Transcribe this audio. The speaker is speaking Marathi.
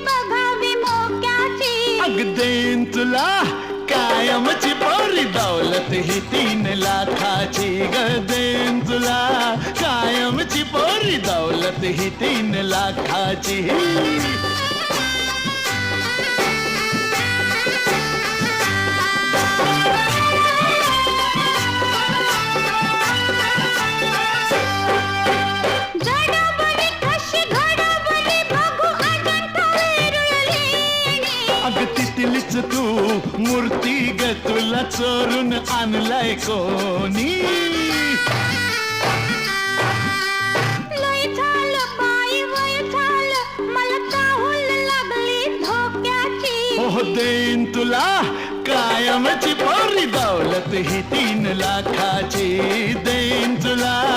बघावी मोक्याची. अग देईन तुला कायमची पोरी दौलत ही 3 लाखाची. ग देईन तुला कायमची पोरी दौलत ही 3 लाखाची. जडबडी कशी घडबडी बघू अजंठा वेरुळलेणी. अग तिथलीच तू मूर्ती ग तुला चोरून आणलाय कोणी. लय झालं बाई वय झालं मला चाहूल लागली धोक्याची. हो देईन तुला कायमची पोरी दौलत ही 3 लाखाची. देईन तुला